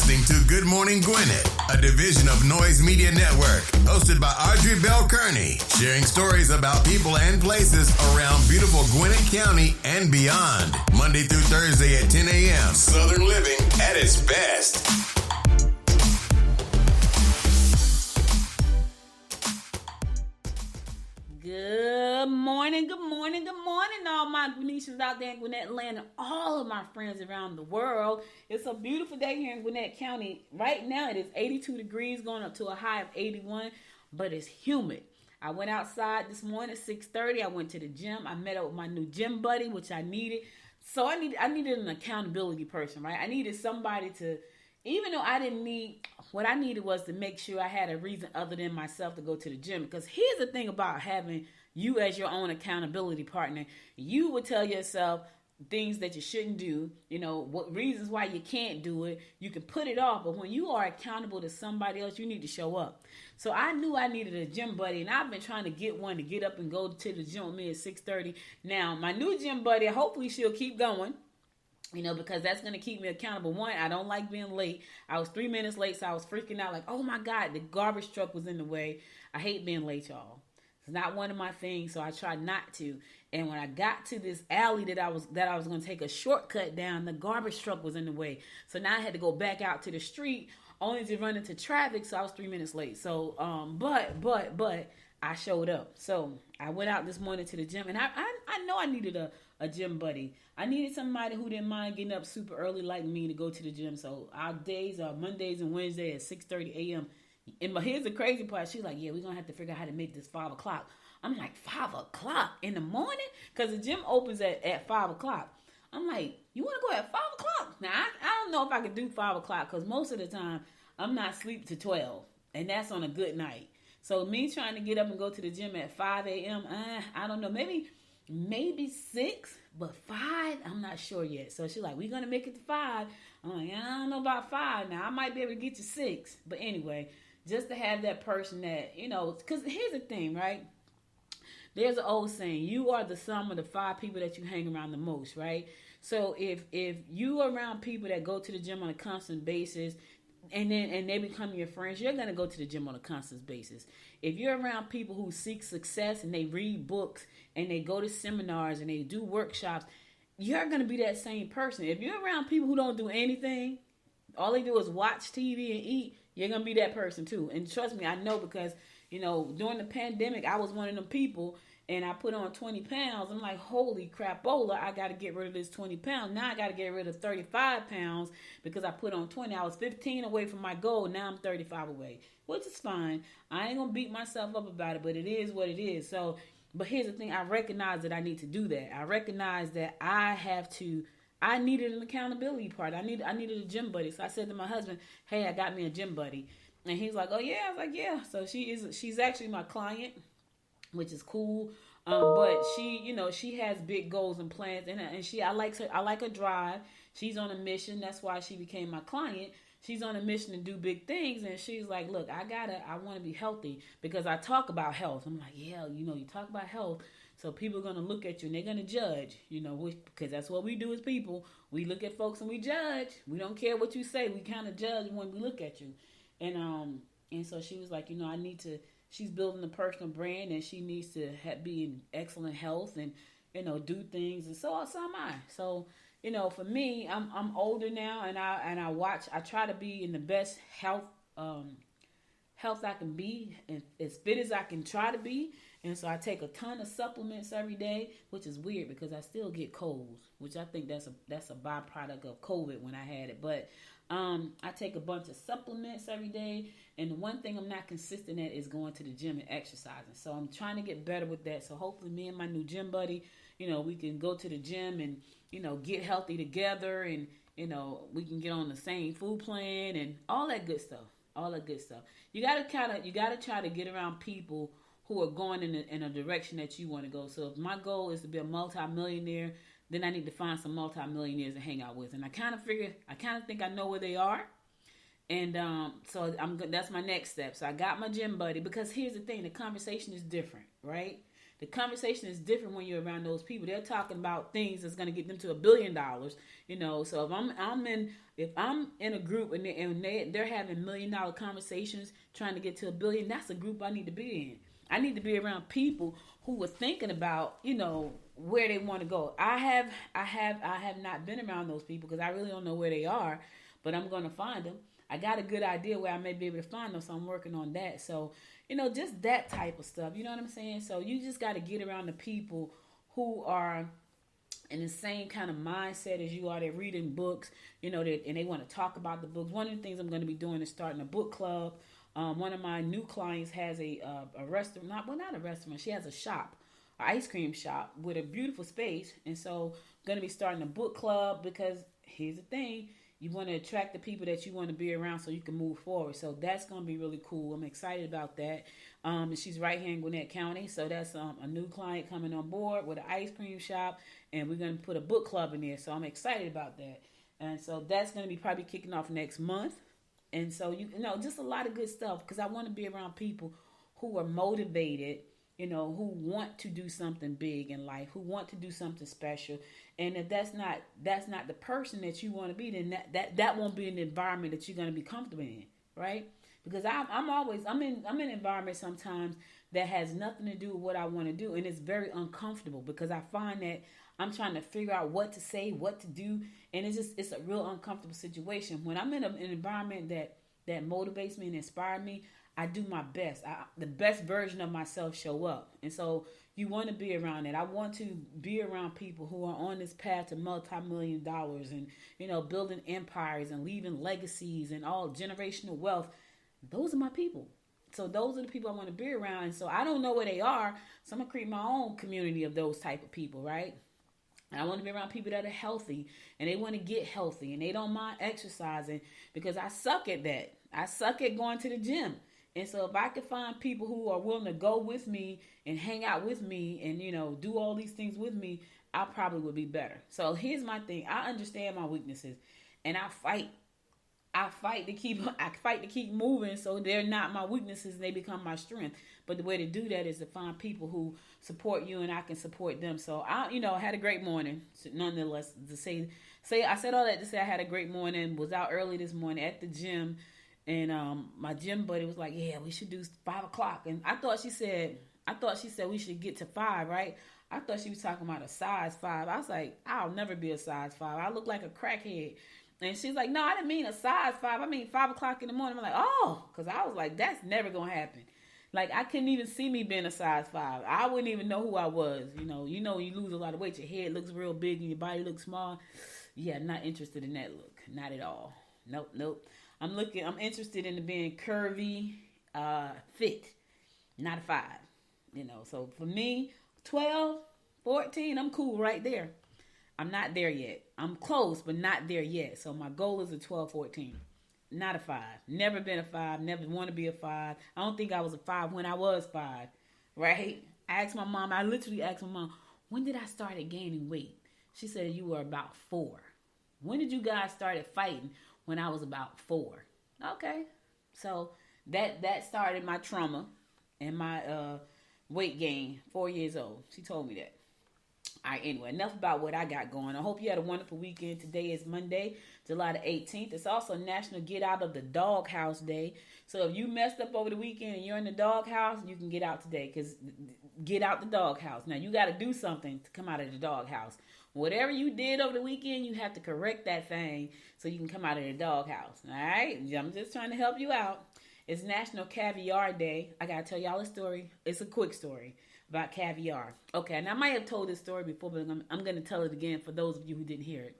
listening to Good Morning Gwinnett, a division of Noise Media Network, hosted by Audrey Bell Kearney, sharing stories about people and places around beautiful Gwinnett County and beyond. Monday through Thursday at 10 a.m. Southern living at its best. Good morning, all my Gwinnetians out there in Gwinnett land and all of my friends around the world. It's a beautiful day here in Gwinnett County. Right now it is 82 degrees going up to a high of 81, but it's humid. I went outside this morning at 6:30. I went to the gym. I met up with my new gym buddy, which I needed. So I needed an accountability person, right? I needed somebody to, even though I didn't need, what I needed was to make sure I had a reason other than myself to go to the gym. Because here's the thing about having you as your own accountability partner. You would tell yourself things that you shouldn't do, what reasons why you can't do it. You can put it off, but when you are accountable to somebody else, you need to show up. So I knew I needed a gym buddy, and I've been trying to get one to get up and go to the gym with me at 6:30. Now, my new gym buddy, hopefully she'll keep going. Because that's going to keep me accountable. One, I don't like being late. I was 3 minutes late, so I was freaking out like, oh my God, the garbage truck was in the way. I hate being late, y'all. It's not one of my things, so I tried not to. And when I got to this alley that I was going to take a shortcut down, the garbage truck was in the way. So now I had to go back out to the street only to run into traffic, so I was 3 minutes late. So, but I showed up. So I went out this morning to the gym, and I know I needed a gym buddy. I needed somebody who didn't mind getting up super early like me to go to the gym. So our days are Mondays and Wednesdays at 6:30 a.m. But here's the crazy part. She's like, yeah, we're going to have to figure out how to make this 5 o'clock. I'm like, 5 o'clock in the morning? Because the gym opens at 5 o'clock. I'm like, you want to go at 5 o'clock? Now, I don't know if I could do 5 o'clock because most of the time I'm not asleep to 12. And that's on a good night. So me trying to get up and go to the gym at 5 a.m., I don't know. Maybe 6, but 5, I'm not sure yet. So she's like, we're going to make it to 5. I'm like, I don't know about 5. Now, I might be able to get you 6. But anyway, just to have that person that, because here's the thing, right? There's an old saying, you are the sum of the 5 people that you hang around the most, right? So if you are around people that go to the gym on a constant basis, and they become your friends, you're going to go to the gym on a constant basis. If you're around people who seek success and they read books and they go to seminars and they do workshops, you're going to be that same person. If you're around people who don't do anything, all they do is watch TV and eat, you're going to be that person too. And trust me, I know because, during the pandemic, I was one of them people and I put on 20 pounds. I'm like, holy crapola, I got to get rid of this 20 pounds. Now I got to get rid of 35 pounds because I put on 20. I was 15 away from my goal. Now I'm 35 away, which is fine. I ain't going to beat myself up about it, but it is what it is. So, but here's the thing. I recognize that I need to do that. I recognize that I needed an accountability part. I needed a gym buddy. So I said to my husband, hey, I got me a gym buddy. And he's like, oh yeah. I was like, yeah. So she's actually my client, which is cool. But she has big goals and plans, and I like her drive. She's on a mission. That's why she became my client. She's on a mission to do big things, and she's like, look, I want to be healthy because I talk about health. I'm like, yeah, you talk about health, so people are going to look at you and they're going to judge, because that's what we do as people. We look at folks and we judge. We don't care what you say. We kind of judge when we look at you. And so she was like, she's building a personal brand and she needs to be in excellent health and, do things. And so am I. So, for me, I'm older now and I try to be in the best health I can be and as fit as I can try to be. And so I take a ton of supplements every day, which is weird because I still get colds, which I think that's a byproduct of COVID when I had it. But I take a bunch of supplements every day, and the one thing I'm not consistent at is going to the gym and exercising. So I'm trying to get better with that. So hopefully me and my new gym buddy, we can go to the gym and, get healthy together and, we can get on the same food plan and all that good stuff. You gotta try to get around people who are going in a direction that you want to go. So if my goal is to be a multi-millionaire, then I need to find some multi-millionaires to hang out with. And I kind of think I know where they are. And so that's my next step. So I got my gym buddy because here's the thing, the conversation is different, right? The conversation is different when you're around those people. They're talking about things that's going to get them to $1 billion. So if I'm in a group and they're having $1 million conversations trying to get to $1 billion, that's a group I need to be in. I need to be around people who are thinking about, where they want to go. I have not been around those people because I really don't know where they are, but I'm going to find them. I got a good idea where I may be able to find them, so I'm working on that. So, just that type of stuff. You know what I'm saying? So you just got to get around the people who are in the same kind of mindset as you are. They're reading books, and they want to talk about the books. One of the things I'm going to be doing is starting a book club. One of my new clients has a restaurant, not a restaurant. She has a shop, an ice cream shop with a beautiful space. And so I'm going to be starting a book club because here's the thing. You want to attract the people that you want to be around so you can move forward. So that's going to be really cool. I'm excited about that. And she's right here in Gwinnett County. So that's a new client coming on board with an ice cream shop. And we're going to put a book club in there. So I'm excited about that. And so that's going to be probably kicking off next month. And so, just a lot of good stuff because I want to be around people who are motivated, who want to do something big in life, who want to do something special. And if that's not the person that you want to be, then that won't be an environment that you're going to be comfortable in, right? Because I'm in an environment sometimes that has nothing to do with what I want to do, and it's very uncomfortable because I find that I'm trying to figure out what to say, what to do, and it's a real uncomfortable situation. When I'm in an environment that motivates me and inspires me, I do my best. The best version of myself show up. And so you want to be around that. I want to be around people who are on this path to multi-million dollars and, building empires and leaving legacies and all generational wealth. Those are my people. So those are the people I want to be around. And so I don't know where they are. So I'm going to create my own community of those type of people, right? And I want to be around people that are healthy and they want to get healthy and they don't mind exercising because I suck at that. I suck at going to the gym. And so if I could find people who are willing to go with me and hang out with me and, do all these things with me, I probably would be better. So here's my thing. I understand my weaknesses and I fight to keep moving so they're not my weaknesses and they become my strength. But the way to do that is to find people who support you and I can support them. So I had a great morning. Nonetheless, to say I said all that to say I had a great morning, was out early this morning at the gym. And my gym buddy was like, yeah, we should do 5 o'clock. And I thought she said we should get to 5, right? I thought she was talking about a size 5. I was like, I'll never be a size 5. I look like a crackhead. And she's like, no, I didn't mean a size 5. I mean 5 o'clock in the morning. I'm like, oh, because I was like, that's never going to happen. Like, I couldn't even see me being a size 5. I wouldn't even know who I was. You lose a lot of weight. Your head looks real big and your body looks small. Yeah, not interested in that look. Not at all. Nope. I'm interested in being curvy, fit, not a 5. So for me, 12, 14, I'm cool right there. I'm not there yet. I'm close, but not there yet. So my goal is a 12, 14, not a 5. Never been a 5. Never want to be a 5. I don't think I was a 5 when I was 5, right? I literally asked my mom, when did I start gaining weight? She said, you were about 4. When did you guys started fighting? When I was about 4. Okay. So that started my trauma and my weight gain, 4 years old. She told me that. All right, anyway, enough about what I got going. I hope you had a wonderful weekend. Today is Monday, July the 18th. It's also National Get Out of the Doghouse Day. So if you messed up over the weekend and you're in the doghouse, you can get out today because get out the doghouse. Now, you got to do something to come out of the doghouse. Whatever you did over the weekend, you have to correct that thing so you can come out of the doghouse. All right? I'm just trying to help you out. It's National Caviar Day. I got to tell y'all a story. It's a quick story about caviar. Okay, and I might have told this story before, but I'm going to tell it again for those of you who didn't hear it.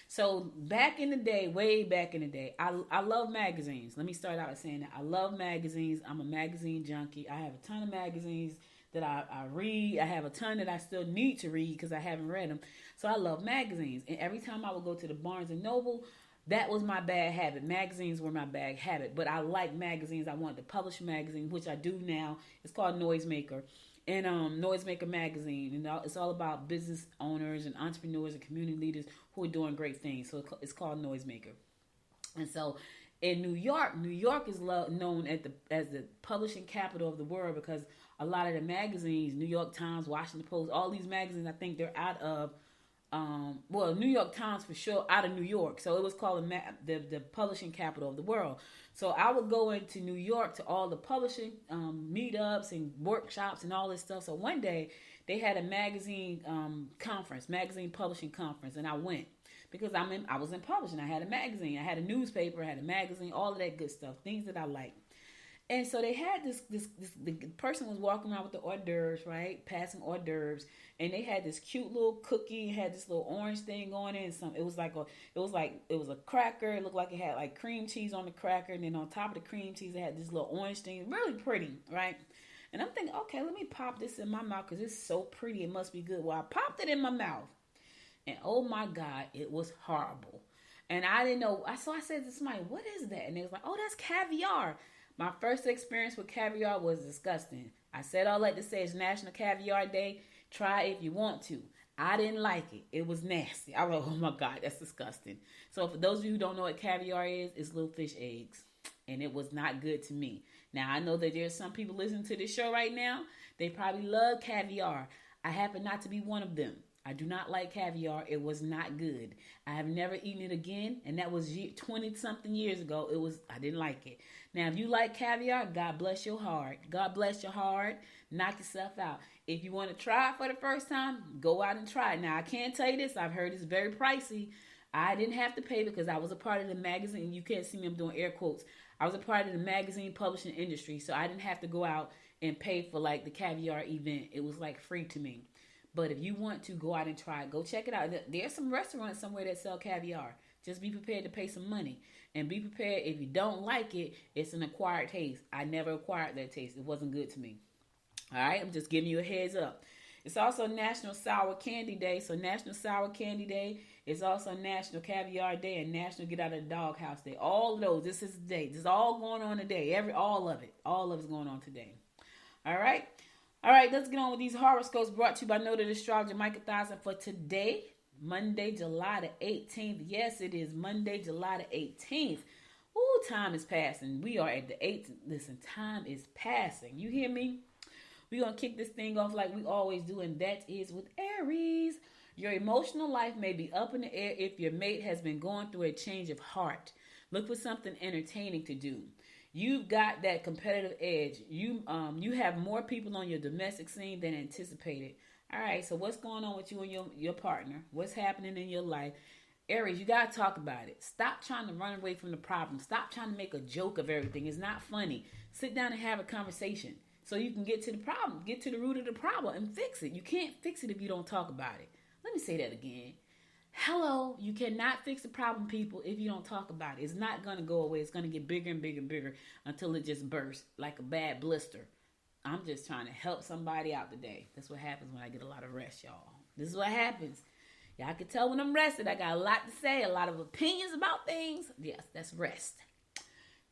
So back in the day, way back in the day, I love magazines. Let me start out by saying that. I love magazines. I'm a magazine junkie. I have a ton of magazines that I read. I have a ton that I still need to read because I haven't read them. So I love magazines. And every time I would go to the Barnes & Noble, that was my bad habit. Magazines were my bad habit. But I like magazines. I wanted to publish a magazine, which I do now. It's called Noisemaker. And Noisemaker Magazine. And it's all about business owners and entrepreneurs and community leaders who are doing great things. So it's called Noisemaker. And so In New York is known as the publishing capital of the world because a lot of the magazines, New York Times, Washington Post, all these magazines, I think they're out of, New York Times for sure, out of New York. So it was called the publishing capital of the world. So I would go into New York to all the publishing meetups and workshops and all this stuff. So one day they had a magazine magazine publishing conference, and I went. Because I was in publishing. I had a magazine. I had a newspaper. I had a magazine. All of that good stuff. Things that I like. And so they had the person was walking around with the hors d'oeuvres, right? Passing hors d'oeuvres. And they had this cute little cookie. Had this little orange thing on it. And it was a cracker. It looked like it had like cream cheese on the cracker. And then on top of the cream cheese, it had this little orange thing. Really pretty, right? And I'm thinking, okay, let me pop this in my mouth because it's so pretty. It must be good. Well, I popped it in my mouth. And oh my God, it was horrible. And I didn't know. So I said to somebody, what is that? And they was like, oh, that's caviar. My first experience with caviar was disgusting. I said all that to say it's National Caviar Day. Try it if you want to. I didn't like it. It was nasty. I was like, oh my God, that's disgusting. So for those of you who don't know what caviar is, it's little fish eggs. And it was not good to me. Now, I know that there's some people listening to this show right now. They probably love caviar. I happen not to be one of them. I do not like caviar. It was not good. I have never eaten it again, and that was 20-something years ago. I didn't like it. Now, if you like caviar, God bless your heart. God bless your heart. Knock yourself out. If you want to try it for the first time, go out and try it. Now, I can tell you this. I've heard it's very pricey. I didn't have to pay because I was a part of the magazine. You can't see me. I'm doing air quotes. I was a part of the magazine publishing industry, so I didn't have to go out and pay for like the caviar event. It was like free to me. But if you want to go out and try it, go check it out. There's some restaurants somewhere that sell caviar. Just be prepared to pay some money. And be prepared if you don't like it, it's an acquired taste. I never acquired that taste. It wasn't good to me. All right, I'm just giving you a heads up. It's also National Sour Candy Day. So National Sour Candy Day is also National Caviar Day and National Get Out of the Doghouse Day. All of those, this is the day. This is all going on today. All of it's going on today. All right. All right, let's get on with these horoscopes brought to you by Noted Astrologer Micah Thousand for today, Monday, July the 18th. Yes, it is Monday, July the 18th. Ooh, time is passing. We are at the 8th. Listen, time is passing. You hear me? We're going to kick this thing off like we always do, and that is with Aries. Your emotional life may be up in the air if your mate has been going through a change of heart. Look for something entertaining to do. You've got that competitive edge. You have more people on your domestic scene than anticipated. All right, so what's going on with you and your partner? What's happening in your life? Aries, you got to talk about it. Stop trying to run away from the problem. Stop trying to make a joke of everything. It's not funny. Sit down and have a conversation so you can get to the problem, get to the root of the problem and fix it. You can't fix it if you don't talk about it. Let me say that again. Hello, you cannot fix the problem, people, if you don't talk about it. It's not going to go away. It's going to get bigger and bigger and bigger until it just bursts like a bad blister. I'm just trying to help somebody out today. That's what happens when I get a lot of rest, y'all. This is what happens. Y'all can tell when I'm rested. I got a lot to say, a lot of opinions about things. Yes, that's rest.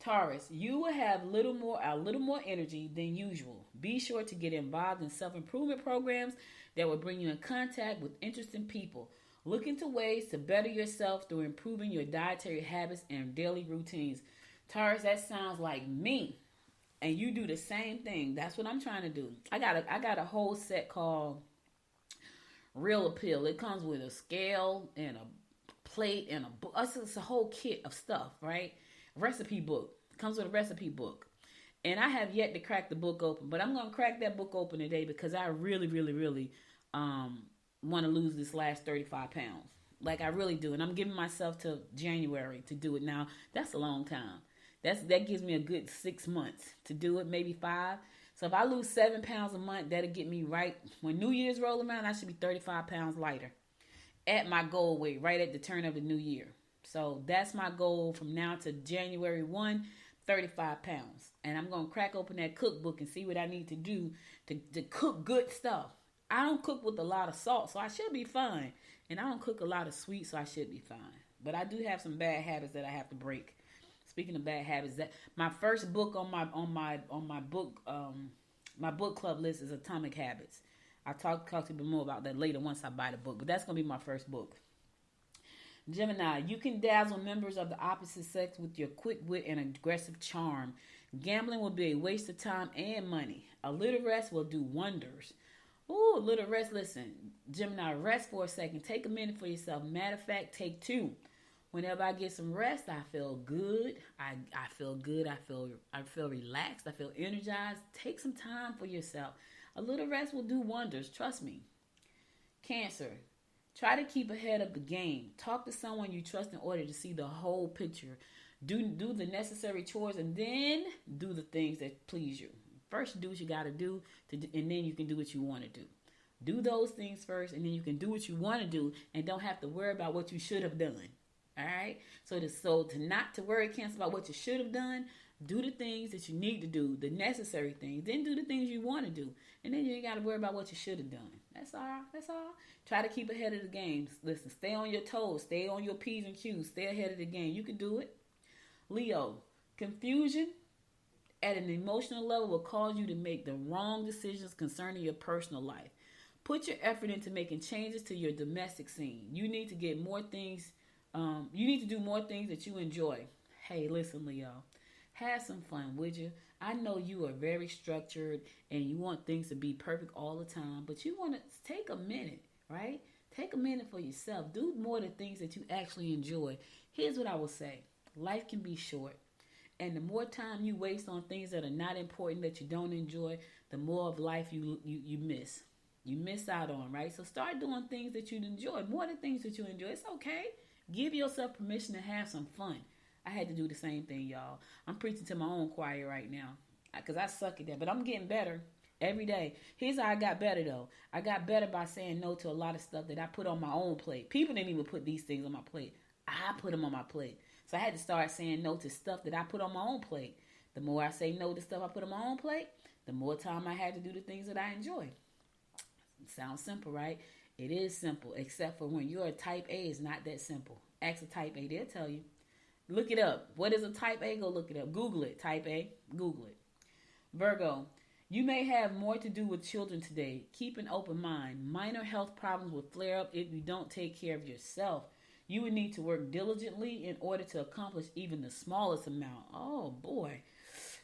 Taurus, you will have a little more energy than usual. Be sure to get involved in self-improvement programs that will bring you in contact with interesting people. Look into ways to better yourself through improving your dietary habits and daily routines. Taurus, that sounds like me. And you do the same thing. That's what I'm trying to do. I got a whole set called Real Appeal. It comes with a scale and a plate and a book. It's a whole kit of stuff, right? Recipe book. It comes with a recipe book. And I have yet to crack the book open. But I'm going to crack that book open today because I really, really, really want to lose this last 35 pounds. Like I really do. And I'm giving myself till January to do it. Now, that's a long time. That gives me a good 6 months to do it, maybe 5. So if I lose 7 pounds a month, that'll get me right. When New Year's roll around, I should be 35 pounds lighter at my goal weight, right at the turn of the new year. So that's my goal from now to January 1, 35 pounds. And I'm going to crack open that cookbook and see what I need to do to cook good stuff. I don't cook with a lot of salt, so I should be fine. And I don't cook a lot of sweet, so I should be fine. But I do have some bad habits that I have to break. Speaking of bad habits, that my first book on my book club list is Atomic Habits. I'll talk to you more about that later once I buy the book, but that's gonna be my first book. Gemini, you can dazzle members of the opposite sex with your quick wit and aggressive charm. Gambling will be a waste of time and money. A little rest will do wonders. Ooh, a little rest. Listen, Gemini, rest for a second. Take a minute for yourself. Matter of fact, take 2. Whenever I get some rest, I feel good. I feel good. I feel relaxed. I feel energized. Take some time for yourself. A little rest will do wonders. Trust me. Cancer, try to keep ahead of the game. Talk to someone you trust in order to see the whole picture. Do the necessary chores and then do the things that please you. First, do what you got to do, and then you can do what you want to do. Do those things first, and then you can do what you want to do, and don't have to worry about what you should have done. All right? So to not to worry, cancel about what you should have done, do the things that you need to do, the necessary things, then do the things you want to do, and then you ain't got to worry about what you should have done. That's all. Try to keep ahead of the game. Listen, stay on your toes, stay on your P's and Q's, stay ahead of the game. You can do it. Leo, confusion at an emotional level will cause you to make the wrong decisions concerning your personal life. Put your effort into making changes to your domestic scene. You need to get more things. You need to do more things that you enjoy. Hey, listen, Leo, have some fun, would you? I know you are very structured and you want things to be perfect all the time, but you want to take a minute, right? Take a minute for yourself. Do more of the things that you actually enjoy. Here's what I will say. Life can be short. And the more time you waste on things that are not important, that you don't enjoy, the more of life you miss. You miss out on, right? So start doing things that you enjoy. More of the things that you enjoy. It's okay. Give yourself permission to have some fun. I had to do the same thing, y'all. I'm preaching to my own choir right now because I suck at that. But I'm getting better every day. Here's how I got better, though. I got better by saying no to a lot of stuff that I put on my own plate. People didn't even put these things on my plate. I put them on my plate. So I had to start saying no to stuff that I put on my own plate. The more I say no to stuff I put on my own plate, the more time I had to do the things that I enjoy. It sounds simple, right? It is simple, except for when you're a type A, it's not that simple. Ask a type A, they'll tell you. Look it up. What is a type A? Go look it up. Google it. Type A. Google it. Virgo, you may have more to do with children today. Keep an open mind. Minor health problems will flare up if you don't take care of yourself. You would need to work diligently in order to accomplish even the smallest amount. Oh, boy.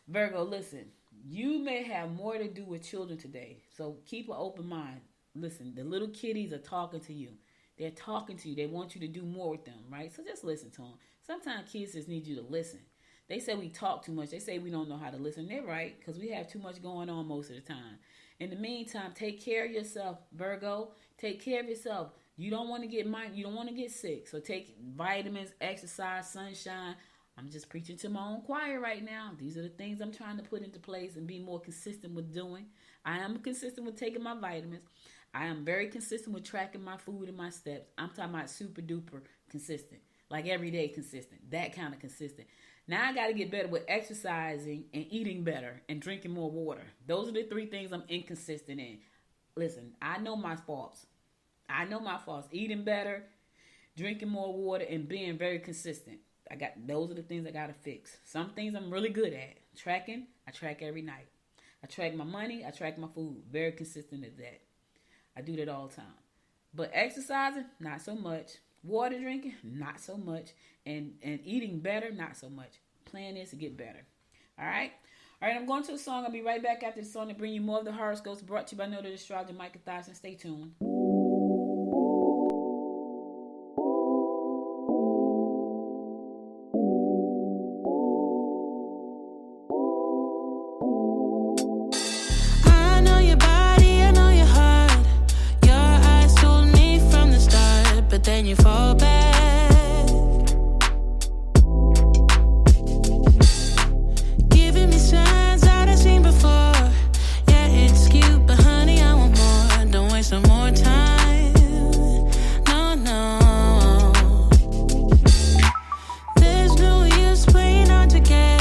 Virgo, listen. You may have more to do with children today. So keep an open mind. Listen, the little kiddies are talking to you. They're talking to you. They want you to do more with them, right? So just listen to them. Sometimes kids just need you to listen. They say we talk too much. They say we don't know how to listen. They're right, because we have too much going on most of the time. In the meantime, take care of yourself, Virgo. Take care of yourself. You don't want to get sick. So take vitamins, exercise, sunshine. I'm just preaching to my own choir right now. These are the things I'm trying to put into place and be more consistent with doing. I am consistent with taking my vitamins. I am very consistent with tracking my food and my steps. I'm talking about super duper consistent. Like everyday consistent. That kind of consistent. Now I got to get better with exercising and eating better and drinking more water. Those are the 3 things I'm inconsistent in. Listen, I know my faults. Eating better, drinking more water, and being very consistent. Those are the things I got to fix. Some things I'm really good at. Tracking, I track every night. I track my money, I track my food. Very consistent at that. I do that all the time. But exercising, not so much. Water drinking, not so much. And eating better, not so much. Plan is to get better. All right? All right, I'm going to a song. I'll be right back after the song to bring you more of the horoscopes brought to you by Noted Astrologer Micah Thyssen. Stay tuned. Then you fall back, giving me signs that I've seen before. Yeah, it's cute, but honey, I want more. Don't waste no more time. No. There's no use playing hard to get.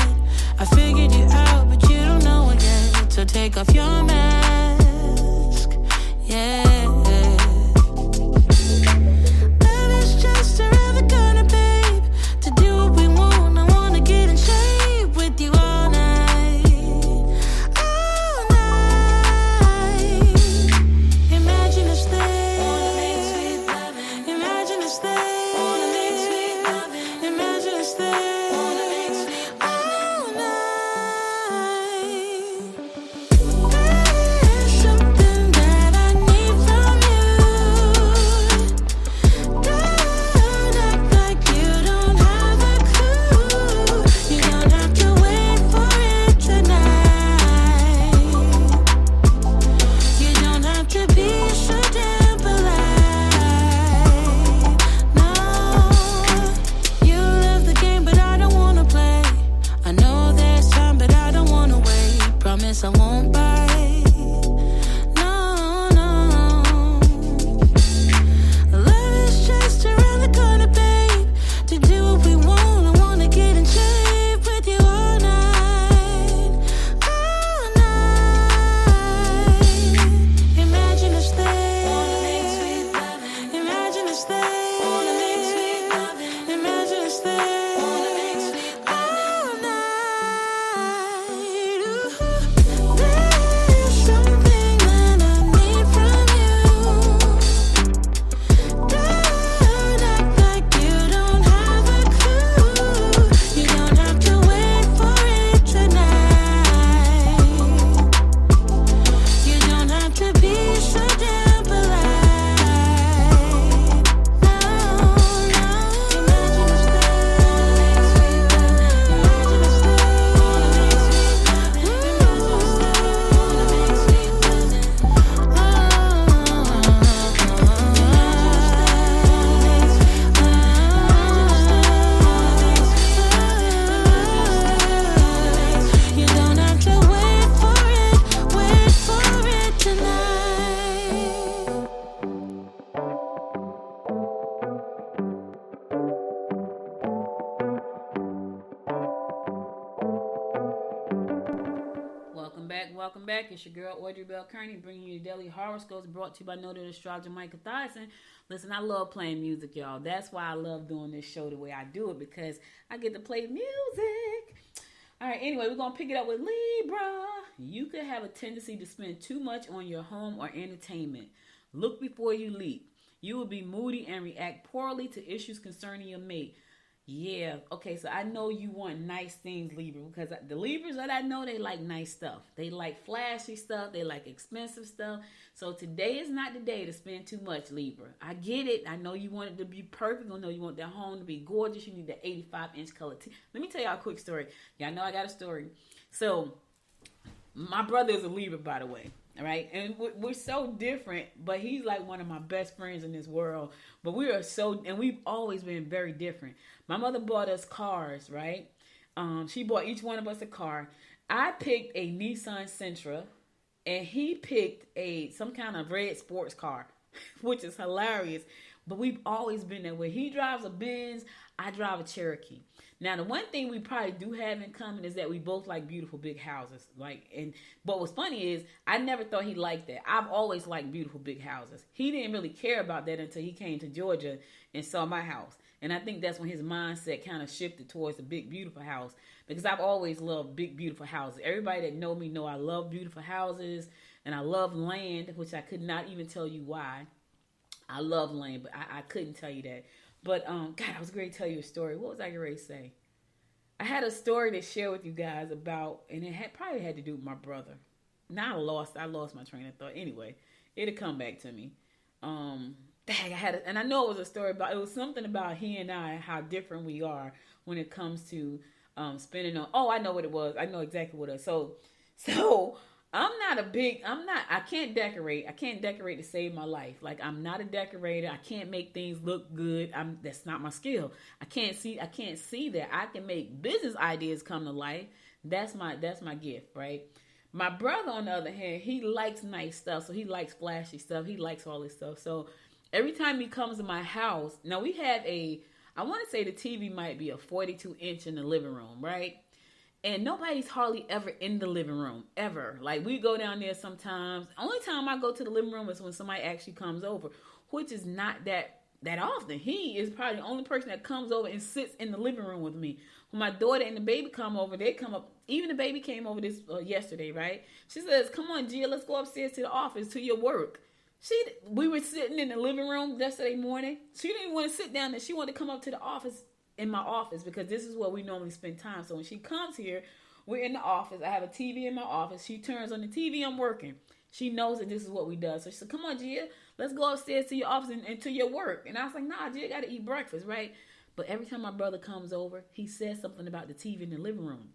I figured you out, but you don't know it yet. So take off your mask. Yeah. Just Welcome back. It's your girl, Audrey Bell Kearney, bringing you daily horoscopes brought to you by noted astrologer Micah Thyssen. Listen, I love playing music, y'all. That's why I love doing this show the way I do it, because I get to play music. All right, anyway, we're going to pick it up with Libra. You could have a tendency to spend too much on your home or entertainment. Look before you leap. You will be moody and react poorly to issues concerning your mate. Yeah, okay, so I know you want nice things, Libra, because the Libras that I know, they like nice stuff. They like flashy stuff. They like expensive stuff. So today is not the day to spend too much, Libra. I get it. I know you want it to be perfect. I know you want that home to be gorgeous. You need the 85-inch color. Let me tell y'all a quick story. Y'all know I got a story. So my brother is a Libra, by the way. All right, and we're so different, but he's like one of my best friends in this world. But we are so, and we've always been very different. My mother bought us cars, right? She bought each one of us a car. I picked a Nissan Sentra, and he picked some kind of red sports car, which is hilarious. But we've always been that way. He drives a Benz, I drive a Cherokee. Now, the one thing we probably do have in common is that we both like beautiful big houses. But what's funny is I never thought he liked that. I've always liked beautiful big houses. He didn't really care about that until he came to Georgia and saw my house. And I think that's when his mindset kind of shifted towards the big, beautiful house. Because I've always loved big, beautiful houses. Everybody that know me know I love beautiful houses. And I love land, which I could not even tell you why. I love land, but I couldn't tell you that. But, God, I was going to tell you a story. What was I going to say? I had a story to share with you guys about, and it probably had to do with my brother. Now I lost my train of thought. Anyway, it'll come back to me. And I know it was a story about, it was something about he and I, how different we are when it comes to spending on, I know what it was. I know exactly what it was. So I can't decorate. I can't decorate to save my life. Like, I'm not a decorator. I can't make things look good. That's not my skill. I can't see that. I can make business ideas come to life. That's my gift, right? My brother, on the other hand, he likes nice stuff. So he likes flashy stuff. He likes all this stuff. So every time he comes to my house, now we have I want to say the TV might be a 42-inch in the living room, right? And nobody's hardly ever in the living room, ever. Like, we go down there sometimes. The only time I go to the living room is when somebody actually comes over, which is not that often. He is probably the only person that comes over and sits in the living room with me. When my daughter and the baby come over, they come up. Even the baby came over yesterday, right? She says, "Come on, Gia, let's go upstairs to the office, to your work." We were sitting in the living room yesterday morning. She didn't want to sit down there. She wanted to come up to the office, in my office, because this is where we normally spend time. So when she comes here, we're in the office. I have a TV in my office. She turns on the TV. I'm working. She knows that this is what we do. So she said, "Come on, Gia, let's go upstairs to your office and to your work." And I was like, "Nah, Gia, got to eat breakfast, right?" But every time my brother comes over, he says something about the TV in the living room.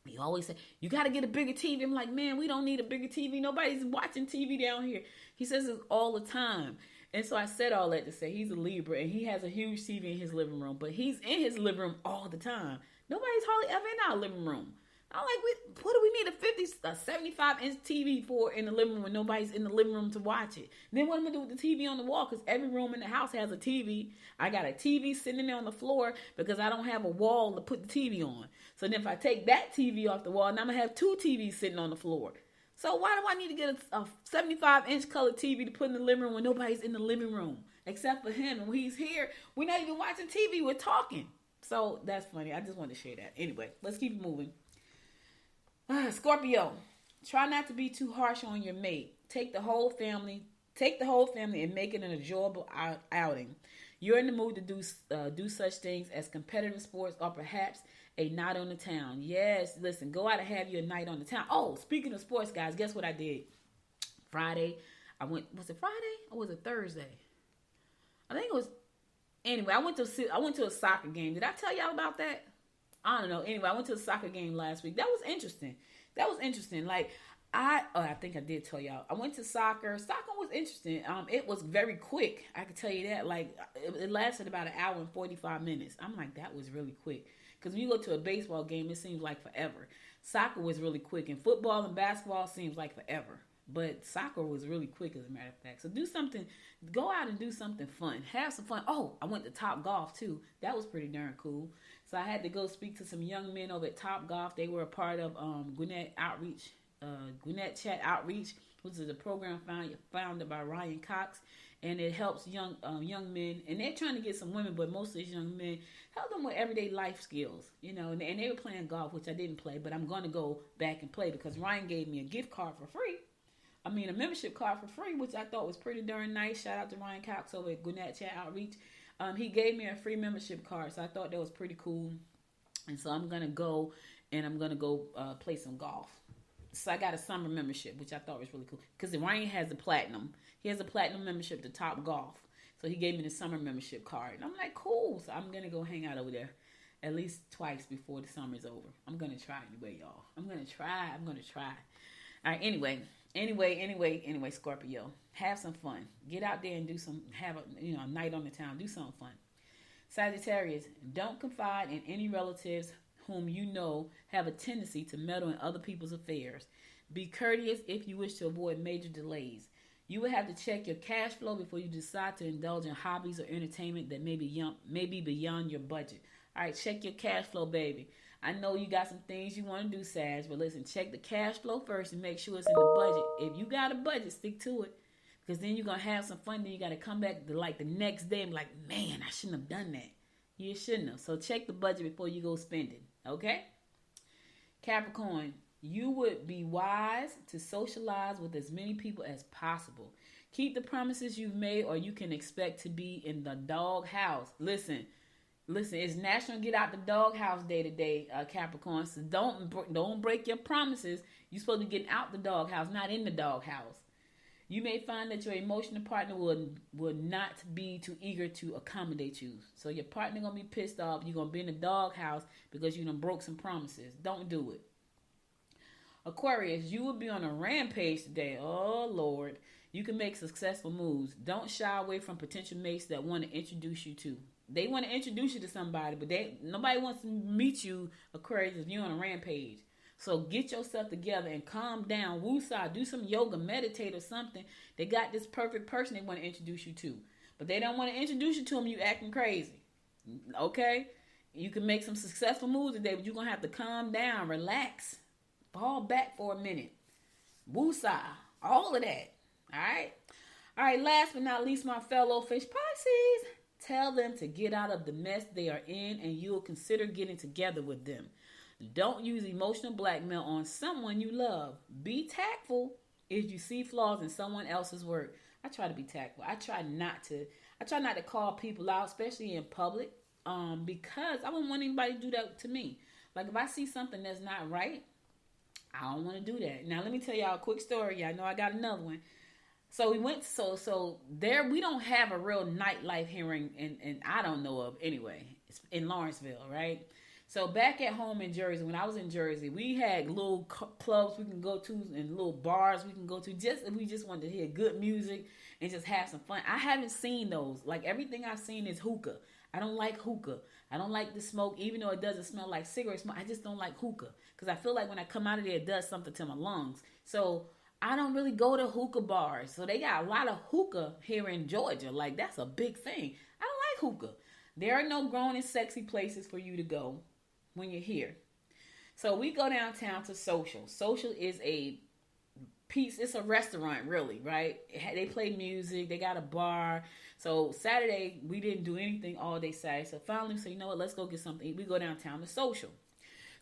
He always say, "You got to get a bigger TV." I'm like, "Man, we don't need a bigger TV. Nobody's watching TV down here." He says this all the time. And so I said all that to say he's a Libra and he has a huge TV in his living room, but he's in his living room all the time. Nobody's hardly ever in our living room. I'm like, what do we need a 75-inch TV for in the living room when nobody's in the living room to watch it? And then what am I going to do with the TV on the wall? Because every room in the house has a TV. I got a TV sitting there on the floor because I don't have a wall to put the TV on. So then if I take that TV off the wall, now I'm going to have two TVs sitting on the floor. So why do I need to get a 75-inch color TV to put in the living room when nobody's in the living room except for him? And when he's here, we're not even watching TV. We're talking. So that's funny. I just wanted to share that. Anyway, let's keep moving. Scorpio, try not to be too harsh on your mate. Take the whole family and make it an enjoyable outing. You're in the mood to do such things as competitive sports or perhaps a night on the town. Yes, listen, go out and have your night on the town. Oh, speaking of sports, guys, guess what I did? Friday, was it Friday or was it Thursday? I think it was, anyway, I went to a soccer game. Did I tell y'all about that? I don't know. Anyway, I went to a soccer game last week. That was interesting. Like, I think I did tell y'all. I went to soccer. Soccer was interesting. It was very quick. I can tell you that. Like, it lasted about an hour and 45 minutes. I'm like, that was really quick. Because when you go to a baseball game, it seems like forever. Soccer was really quick. And football and basketball seems like forever. But soccer was really quick, as a matter of fact. So go out and do something fun. Have some fun. Oh, I went to Top Golf, too. That was pretty darn cool. So I had to go speak to some young men over at Top Golf. They were a part of Gwinnett Outreach Gwinnett Chat Outreach, which is a program founded by Ryan Cox, and it helps young men, and they're trying to get some women, but most of these young men, help them with everyday life skills, and they were playing golf, which I didn't play, but I'm going to go back and play because Ryan gave me a gift card for free. A membership card for free, which I thought was pretty darn nice. Shout out to Ryan Cox over at Gwinnett Chat Outreach. He gave me a free membership card, so I thought that was pretty cool. And so I'm going to go, and I'm going to go play some golf. So I got a summer membership, which I thought was really cool. Because Ryan has a platinum. He has a platinum membership to Top Golf. So he gave me the summer membership card. And I'm like, cool. So I'm going to go hang out over there at least twice before the summer's over. I'm going to try anyway, y'all. I'm going to try. All right, anyway, Scorpio. Have some fun. Get out there and have a night on the town. Do something fun. Sagittarius, don't confide in any relatives whom you know have a tendency to meddle in other people's affairs. Be courteous if you wish to avoid major delays. You will have to check your cash flow before you decide to indulge in hobbies or entertainment that may be beyond your budget. All right, check your cash flow, baby. I know you got some things you want to do, Sag, but listen, check the cash flow first and make sure it's in the budget. If you got a budget, stick to it. Because then you're going to have some fun. Then you got to come back the next day and be like, man, I shouldn't have done that. You shouldn't have. So check the budget before you go spending. Okay? Capricorn, you would be wise to socialize with as many people as possible. Keep the promises you've made or you can expect to be in the doghouse. Listen, it's National Get Out the Doghouse Day today, Capricorn. So don't break your promises. You're supposed to be getting out the doghouse, not in the doghouse. You may find that your emotional partner will not be too eager to accommodate you. So your partner going to be pissed off. You're going to be in the doghouse because you done broke some promises. Don't do it. Aquarius, you will be on a rampage today. Oh, Lord. You can make successful moves. Don't shy away from potential mates that want to introduce you to. They want to introduce you to somebody, but nobody wants to meet you, Aquarius, if you're on a rampage. So get yourself together and calm down. Woosah, do some yoga, meditate or something. They got this perfect person they want to introduce you to. But they don't want to introduce you to them, you acting crazy. Okay? You can make some successful moves today, but you're going to have to calm down, relax, fall back for a minute. Woosah, all of that. All right? All right, last but not least, my fellow fish Pisces. Tell them to get out of the mess they are in and you'll consider getting together with them. Don't use emotional blackmail on someone you love. Be tactful if you see flaws in someone else's work. I try to be tactful. I try not to call people out, especially in public, because I wouldn't want anybody to do that to me. Like if I see something that's not right, I don't want to do that. Now let me tell y'all a quick story. Y'all know I got another one. So we went, so there, we don't have a real nightlife here in I don't know of anyway. It's in Lawrenceville, right? So back at home in Jersey, when I was in Jersey, we had little clubs we can go to and little bars we can go to just if we just wanted to hear good music and just have some fun. I haven't seen those. Like everything I've seen is hookah. I don't like hookah. I don't like the smoke, even though it doesn't smell like cigarette smoke. I just don't like hookah because I feel like when I come out of there, it does something to my lungs. So I don't really go to hookah bars. So they got a lot of hookah here in Georgia. Like that's a big thing. I don't like hookah. There are no grown and sexy places for you to go when you're here. So we go downtown to Social. Social is a piece. It's a restaurant, really, right? They play music. They got a bar. So Saturday, we didn't do anything all day Saturday. So finally, we said, you know what? Let's go get something to eat. We go downtown to Social.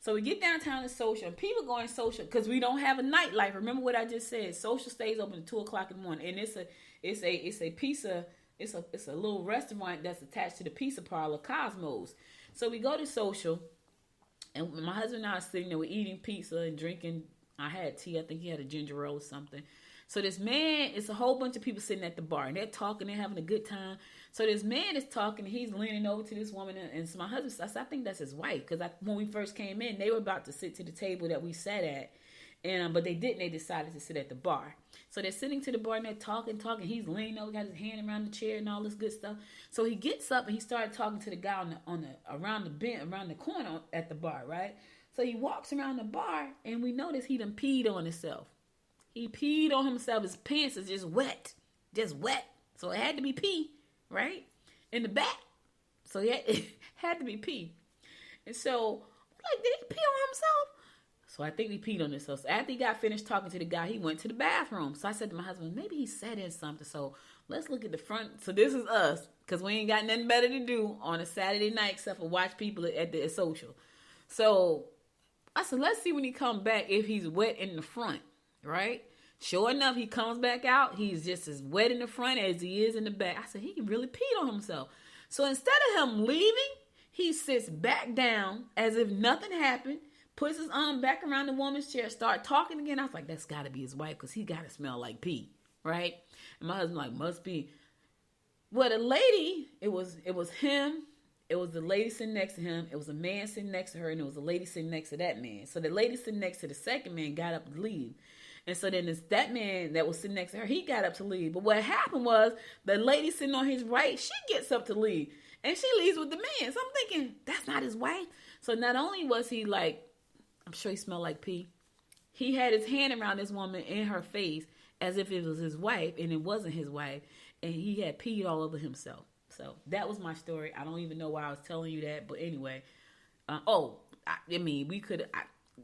So we get downtown to Social, and people go in Social because we don't have a nightlife. Remember what I just said? Social stays open at 2:00 in the morning, and it's a little restaurant that's attached to the pizza parlor, Cosmos. So we go to Social. And my husband and I are sitting there, we're eating pizza and drinking. I had tea. I think he had a ginger ale or something. So this man, it's a whole bunch of people sitting at the bar. And they're talking. They're having a good time. So this man is talking. He's leaning over to this woman. And so my husband, I think that's his wife. Because when we first came in, they were about to sit to the table that we sat at. But they didn't. They decided to sit at the bar. So they're sitting to the bar and they're talking. He's leaning over, got his hand around the chair and all this good stuff. So he gets up and he started talking to the guy around the bench, around the corner at the bar, right? So he walks around the bar and we notice he done peed on himself. He peed on himself. His pants is just wet. So it had to be pee, right? In the back. So it had to be pee. And so, like, did he pee on himself? So I think we peed on this. So after he got finished talking to the guy, he went to the bathroom. So I said to my husband, maybe he sat in something. So let's look at the front. So this is us, because we ain't got nothing better to do on a Saturday night except for watch people at the social. So I said, let's see when he comes back if he's wet in the front, right? Sure enough, he comes back out. He's just as wet in the front as he is in the back. I said, he really peed on himself. So instead of him leaving, he sits back down as if nothing happened, puts his arm back around the woman's chair, start talking again. I was like, that's got to be his wife, because he got to smell like pee, right? And my husband like, must be. Well, the lady, it was him. It was the lady sitting next to him. It was a man sitting next to her, and it was a lady sitting next to that man. So the lady sitting next to the second man got up to leave. And so then that man that was sitting next to her, he got up to leave. But what happened was the lady sitting on his right, she gets up to leave. And she leaves with the man. So I'm thinking, that's not his wife. So not only was he like, I'm sure he smelled like pee, he had his hand around this woman in her face as if it was his wife, and it wasn't his wife. And he had peed all over himself. So that was my story. I don't even know why I was telling you that. But anyway,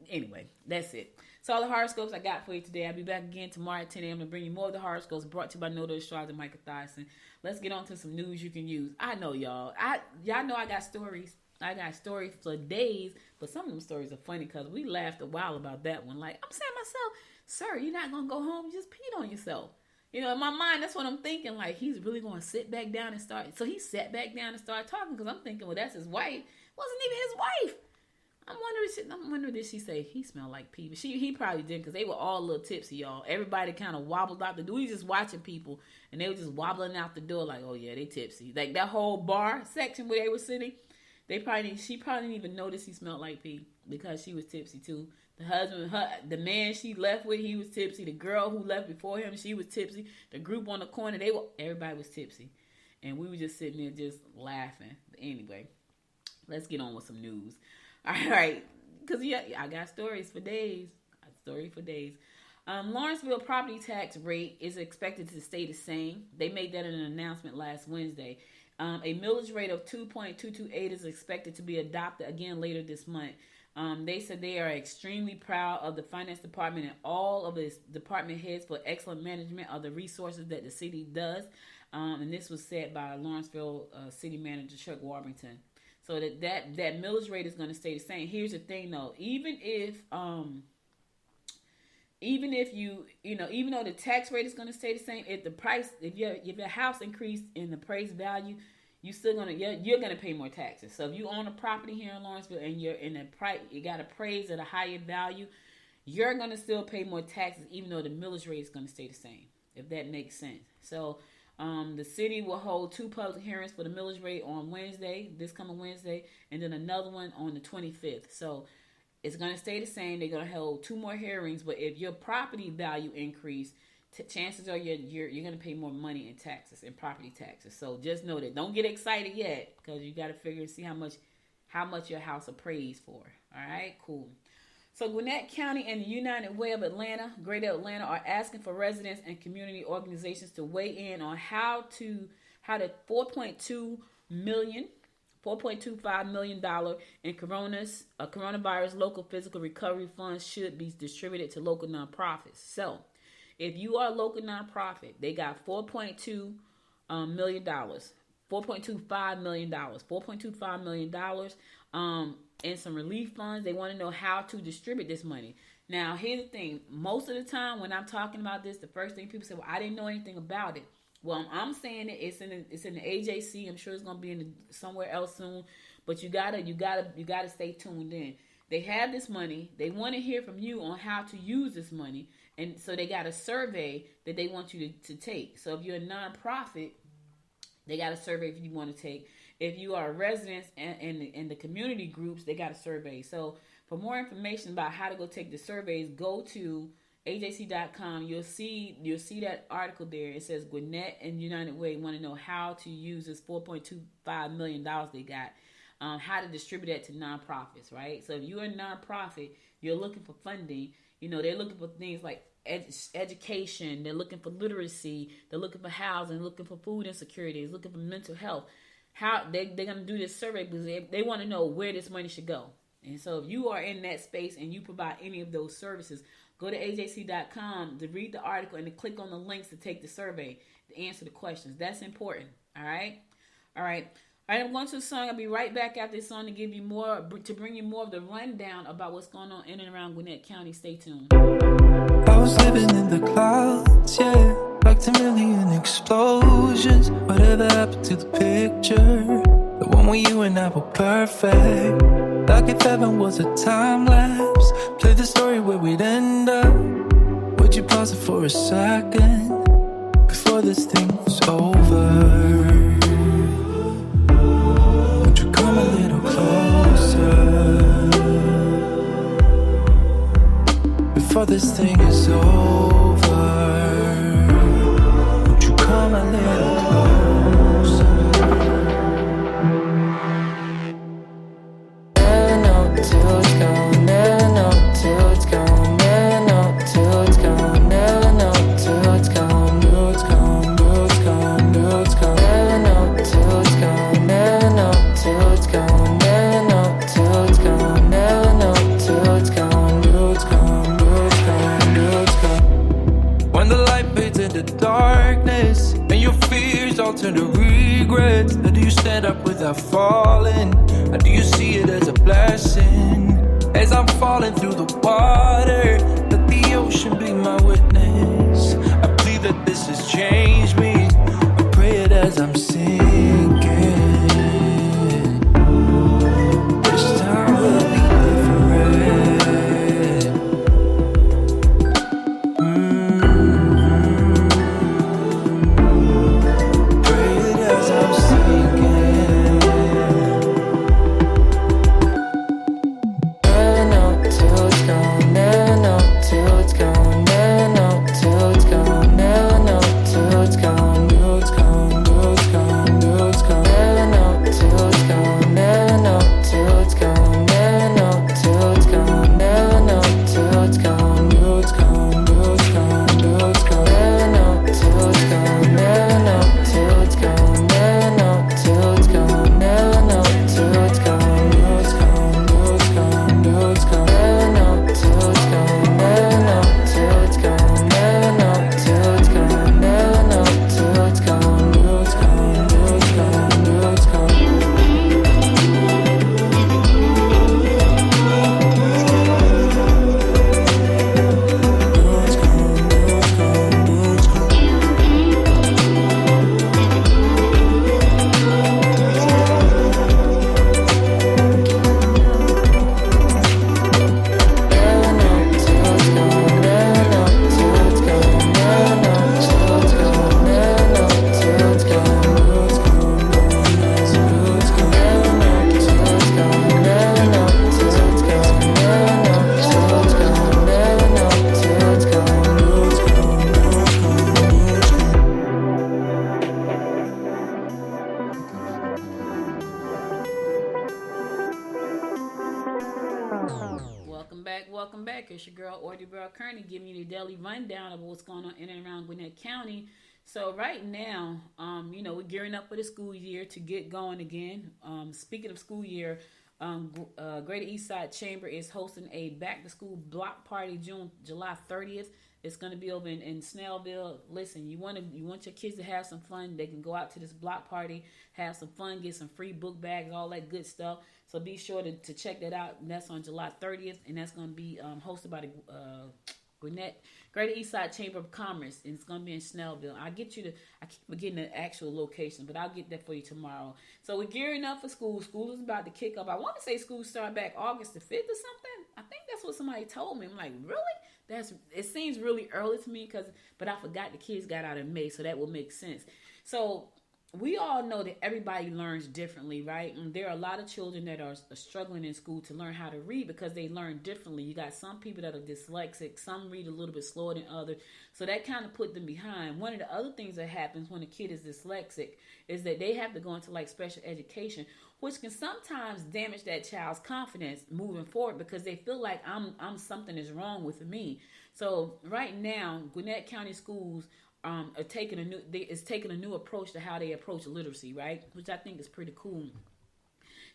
anyway, that's it. So all the horoscopes I got for you today. I'll be back again tomorrow at 10 a.m. to bring you more of the horoscopes brought to you by Noda Astrologer Michael Thyssen. Let's get on to some news you can use. I know y'all. Y'all know I got stories. I got stories for days, but some of them stories are funny because we laughed a while about that one. Like, I'm saying to myself, sir, you're not going to go home. You just peed on yourself. You know, in my mind, that's what I'm thinking. Like, he's really going to sit back down and start. So he sat back down and started talking because I'm thinking, well, that's his wife. Wasn't even his wife. I'm wondering, did she say he smelled like pee? But he probably didn't, because they were all a little tipsy, y'all. Everybody kind of wobbled out the door. We just watching people, and they were just wobbling out the door like, oh yeah, they tipsy. Like that whole bar section where they were sitting, she probably didn't even notice he smelled like pee because she was tipsy too. The husband, the man she left with, he was tipsy. The girl who left before him, she was tipsy. The group on the corner, everybody was tipsy, and we were just sitting there just laughing. But anyway, let's get on with some news. All right, because I got stories for days. Lawrenceville property tax rate is expected to stay the same. They made that in an announcement last Wednesday. A millage rate of 2.228 is expected to be adopted again later this month. They said they are extremely proud of the finance department and all of its department heads for excellent management of the resources that the city does. And this was said by Lawrenceville City Manager Chuck Warburton. So that millage rate is going to stay the same. Here's the thing, though. Even though the tax rate is going to stay the same, if your house increased in the appraised value, you're gonna pay more taxes. So if you own a property here in Lawrenceville and you got appraised at a higher value, you're gonna still pay more taxes, even though the millage rate is gonna stay the same. If that makes sense. So. The city will hold 2 public hearings for the millage rate on this coming Wednesday, and then another one on the 25th. So it's going to stay the same. They're going to hold 2 more hearings, but if your property value increase, chances are you're going to pay more money in taxes, in property taxes. So just know that. Don't get excited yet, because you got to figure and see how much your house appraised for. All right, cool. So Gwinnett County and the United Way of Atlanta, Greater Atlanta, are asking for residents and community organizations to weigh in on how the $4.25 million in Coronavirus Local Fiscal Recovery funds should be distributed to local nonprofits. So, if you are a local nonprofit, they got $4.25 million and some relief funds. They want to know how to distribute this money. Now, here's the thing. Most of the time when I'm talking about this, the first thing people say, well, I didn't know anything about it. Well, I'm saying it's in the AJC. I'm sure it's going to be somewhere else soon, but you gotta stay tuned in. They have this money. They want to hear from you on how to use this money, and so they got a survey that they want you to take. So if you're a nonprofit, they got a survey if you want to take. If you are residents and the community groups, they got a survey. So for more information about how to go take the surveys, go to ajc.com. You'll see that article there. It says Gwinnett and United Way want to know how to use this $4.25 million they got, how to distribute that to nonprofits, right? So if you're a nonprofit, you're looking for funding. They're looking for things like education. They're looking for literacy. They're looking for housing. They're looking for food insecurity. They're looking for mental health. How they're going to do this survey because they want to know where this money should go. And so if you are in that space and you provide any of those services, go to ajc.com to read the article and to click on the links to take the survey to answer the questions. That's important. All right. All right. I'm going to the song. I'll be right back after this song to give you more, to bring you more of the rundown about what's going on in and around Gwinnett County. Stay tuned. I was living in the clouds, yeah, like 10 million explosions. Whatever happened to the picture? The one where you and I were perfect. Like if heaven was a time lapse. Play the story where we'd end up. Would you pause it for a second before this thing was over? Would you come a little closer before this thing is over? Would you come a little closer? Never know till it's gone. Never know till it's gone. Never know till it's gone. Never know till it's gone. Till it's gone. Till it's gone. Till it's gone. Never know till it's gone. Never know till it's gone. Never know till it's gone. Never know till it's gone. Till it's gone. Till it's gone. Till it's gone. When the light fades into darkness and your fears all turn to regrets, how do you stand up without falling? How do you see it as a blessing? As I'm falling through the water, let the ocean be my witness. I believe that this has changed me. I pray it as I'm sinking. This time will be different. Pray it as I'm sinking. Never know till it's gone. Never know till it's gone. Never know till it's gone. Never know till it's gone. Till it's gone. Till it's gone. Till it's gone. Never know till it's gone. Never know till it's gone. Never know till it's gone. Never know till it's gone. Till it's gone. Till it's gone. Till it's gone. Never know till it's gone. Never know till it's gone. Never know till it's gone. Never know till it's gone. Till it's gone. Till it's gone. Till it's gone. Never know till it's gone. Never know till it's gone. Never know till it's gone. Never know till it's gone. Till it's gone. Till it's gone. Till it's gone. Welcome back. It's your girl, Audrey Bell Kearney, giving you the daily rundown of what's going on in and around Gwinnett County. So right now, we're gearing up for the school year to get going again. Speaking of school year, Greater Eastside Chamber is hosting a back-to-school block party July 30th. It's going to be over in Snellville. Listen, you want your kids to have some fun. They can go out to this block party, have some fun, get some free book bags, all that good stuff. So be sure to check that out. And that's on July 30th, and that's going to be hosted by the Gwinnett Greater Eastside Chamber of Commerce, and it's going to be in Snellville. I keep forgetting the actual location, but I'll get that for you tomorrow. So we're gearing up for school. School is about to kick off. I want to say school start back August the 5th or something. I think that's what somebody told me. I'm like, really? It seems really early to me, but I forgot the kids got out in May, so that will make sense. So we all know that everybody learns differently, right? And there are a lot of children that are struggling in school to learn how to read because they learn differently. You got some people that are dyslexic, some read a little bit slower than others, so that kind of put them behind. One of the other things that happens when a kid is dyslexic is that they have to go into like special education, which can sometimes damage that child's confidence moving forward because they feel like I'm something is wrong with me. So right now, Gwinnett County schools are taking a new approach to how they approach literacy, right? Which I think is pretty cool.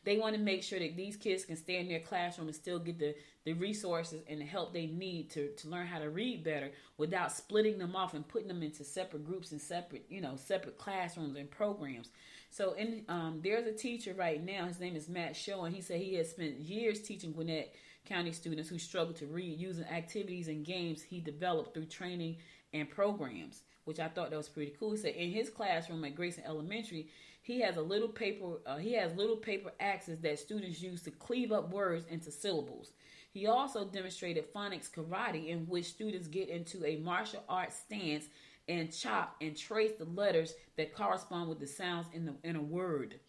They want to make sure that these kids can stay in their classroom and still get the resources and the help they need to learn how to read better without splitting them off and putting them into separate groups and separate classrooms and programs. So there's a teacher right now, his name is Matt Shaw, and he said he has spent years teaching Gwinnett County students who struggle to read using activities and games he developed through training and programs, which I thought that was pretty cool. He said in his classroom at Grayson Elementary, he has little paper axes that students use to cleave up words into syllables. He also demonstrated phonics karate, in which students get into a martial arts stance and chop and trace the letters that correspond with the sounds in a word.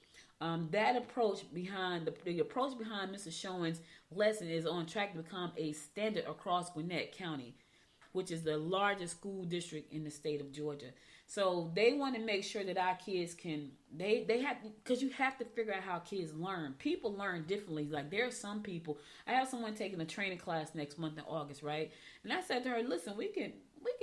That approach behind the approach behind Mr. Schoen's lesson is on track to become a standard across Gwinnett County, which is the largest school district in the state of Georgia. So they want to make sure that our kids can, they have, because you have to figure out how kids learn. People learn differently. Like there are some people, I have someone taking a training class next month in August, right? And I said to her, listen, we can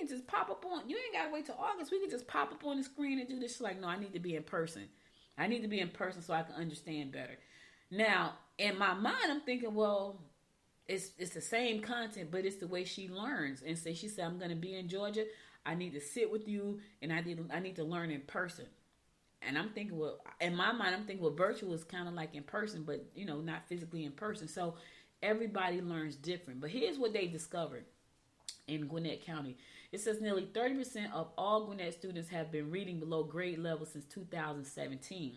just pop up on, you ain't got to wait till August. We can just pop up on the screen and do this. She's like, no, I need to be in person. I need to be in person so I can understand better. Now, in my mind, I'm thinking, well, it's the same content, but it's the way she learns. And so she said, I'm going to be in Georgia. I need to sit with you, and I need to learn in person. And I'm thinking, well, in my mind, I'm thinking, well, virtual is kind of like in person, but, not physically in person. So everybody learns different. But here's what they discovered in Gwinnett County. It says nearly 30% of all Gwinnett students have been reading below grade level since 2017.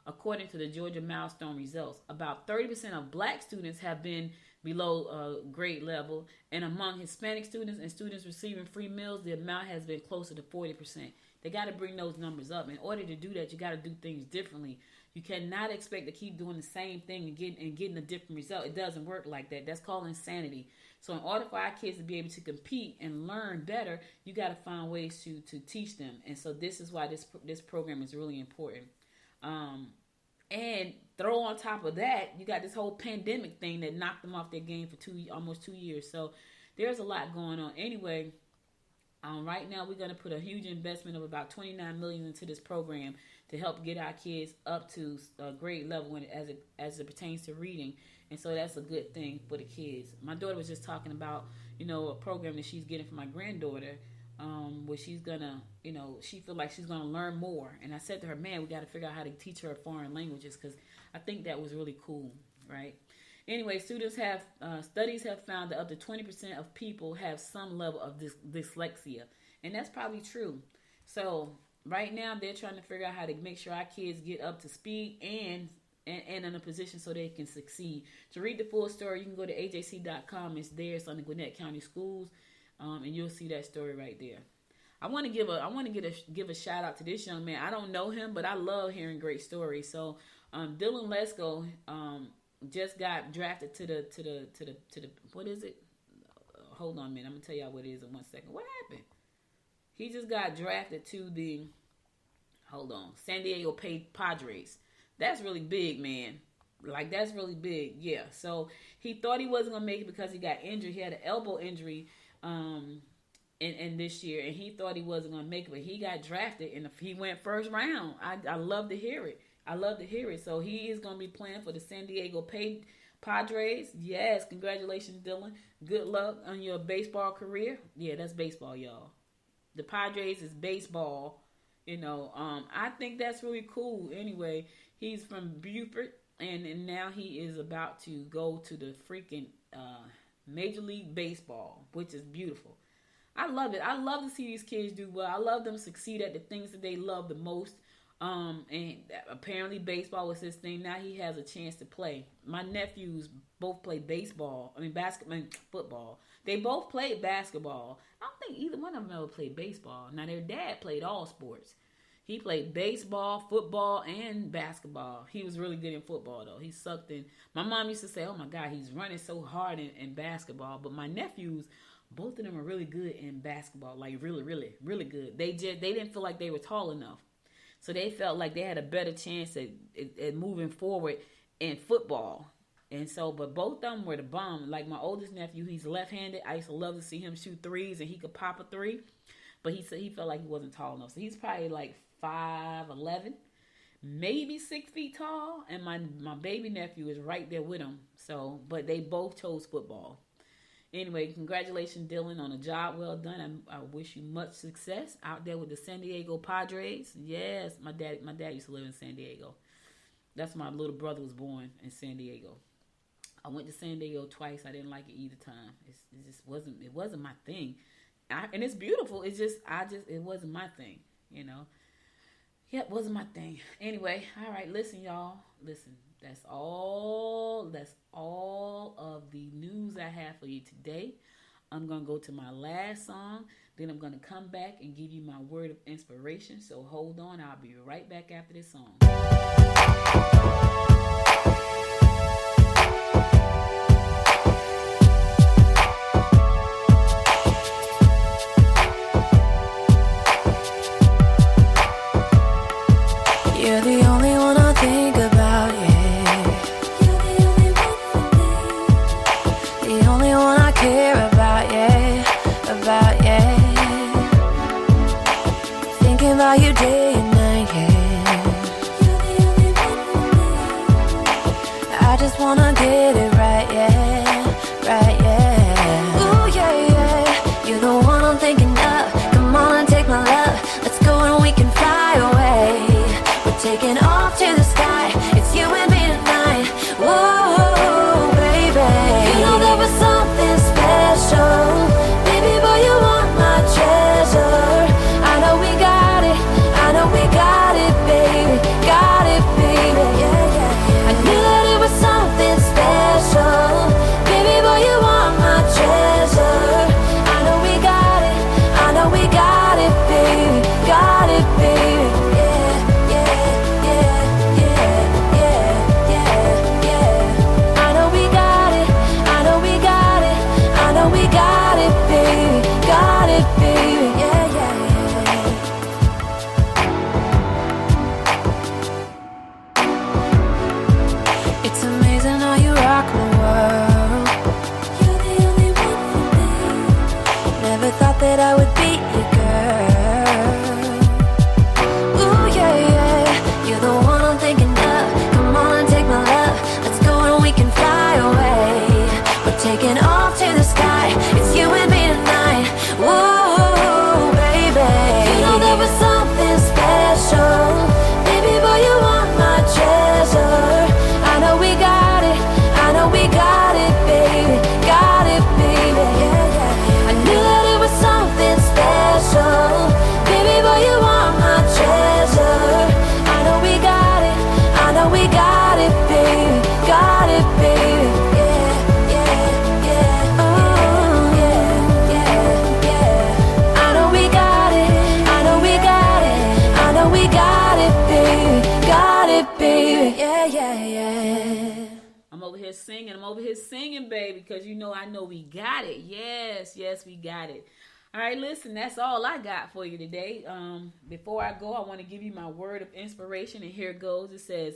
According to the Georgia Milestone results, about 30% of black students have been below grade level, and among Hispanic students and students receiving free meals, the amount has been closer to 40%. They got to bring those numbers up. In order to do that, you got to do things differently. You cannot expect to keep doing the same thing and getting a different result. It doesn't work like that. That's called insanity. So in order for our kids to be able to compete and learn better, you got to find ways to teach them. And so this is why this program is really important. And throw on top of that, you got this whole pandemic thing that knocked them off their game for almost 2 years. So there's a lot going on. Anyway, right now we're going to put a huge investment of about $29 million into this program to help get our kids up to grade level as it pertains to reading. And so that's a good thing for the kids. My daughter was just talking about, a program that she's getting for my granddaughter, where she's gonna, she feel like she's gonna learn more. And I said to her, man, we got to figure out how to teach her foreign languages, because I think that was really cool, right? Anyway, studies have found that up to 20% of people have some level of dyslexia, and that's probably true. So right now they're trying to figure out how to make sure our kids get up to speed and in a position so they can succeed. To read the full story, you can go to ajc.com. It's there. It's on the Gwinnett County Schools. And you'll see that story right there. I want to give a shout out to this young man. I don't know him, but I love hearing great stories. So, Dylan Lesko, just got drafted to the what is it? Hold on a minute. I'm gonna tell y'all what it is in 1 second. What happened? He just got drafted to the San Diego Padres. That's really big, man. Like, that's really big. Yeah. So he thought he wasn't gonna make it because he got injured. He had an elbow injury in this year, and he thought he wasn't going to make it, but he got drafted, and he went first round. I love to hear it. So he is going to be playing for the San Diego Padres. Yes, congratulations, Dylan. Good luck on your baseball career. Yeah, that's baseball, y'all. The Padres is baseball. I think that's really cool. Anyway, he's from Beaufort, and now he is about to go to the freaking Major League Baseball, which is beautiful. I love it. I love to see these kids do well. I love them succeed at the things that they love the most. And apparently baseball was his thing. Now he has a chance to play. My nephews both play football. They both played basketball. I don't think either one of them ever played baseball. Now their dad played all sports. He played baseball, football, and basketball. He was really good in football, though. He sucked in. My mom used to say, oh, my God, he's running so hard in basketball. But my nephews, both of them are really good in basketball, like really, really, really good. They didn't feel like they were tall enough. So they felt like they had a better chance at moving forward in football. And so, but both of them were the bomb. Like my oldest nephew, he's left-handed. I used to love to see him shoot threes, and he could pop a three. But he said he felt like he wasn't tall enough. So he's probably like 5'11". maybe 6 feet tall, and my baby nephew is right there with him. So, but they both chose football. Anyway, congratulations, Dylan, on a job well done. I wish you much success out there with the San Diego Padres. Yes, my dad used to live in San Diego. That's where my little brother was born, in San Diego. I went to San Diego twice. I didn't like it either time. It just wasn't my thing. And it's beautiful. It wasn't my thing, you know. Yeah, it wasn't my thing. Anyway, all right, listen, y'all. Listen, that's all of the news I have for you today. I'm going to go to my last song. Then I'm going to come back and give you my word of inspiration. So hold on. I'll be right back after this song. You're the only one I think about, yeah. You're the only one for me. The only one I care about, yeah. About, yeah. Thinking about you day and night, yeah. You're the only one for me. I just wanna get it right, yeah. Right, yeah. Ooh, yeah, yeah. You're the one I'm thinking of. Come on and take my love. Let's go and we can fly away. Taking off to the sky, it's you and me tonight. Whoa, baby. You know there was something special. Baby boy, you are my treasure. I know we got it, baby. Got it, baby. Yeah, yeah. I knew that it was something special. Baby boy, you are my treasure. I know we got it, baby. Got it, baby. That I would be your girl. Ooh, yeah, yeah. You're the one I'm thinking of. Come on and take my love. Let's go and we can fly away. We're taking off to the sky. It's you and me tonight. Whoa, baby. You know there was something special. Baby boy, you are my treasure. I know we got it, baby. Got it, baby. Yeah, yeah. I knew that it was something special. Baby boy, you are my treasure. I know we got it, baby. Got it, baby. Yeah, yeah, yeah. Oh, yeah, yeah, yeah. I know we got it, baby. Got it, baby. Yeah, yeah, yeah. I'm over here singing, baby, because I know we got it. Yes, we got it. All right, listen, that's all I got for you today. Before I go, I want to give you my word of inspiration, and here it goes. It says,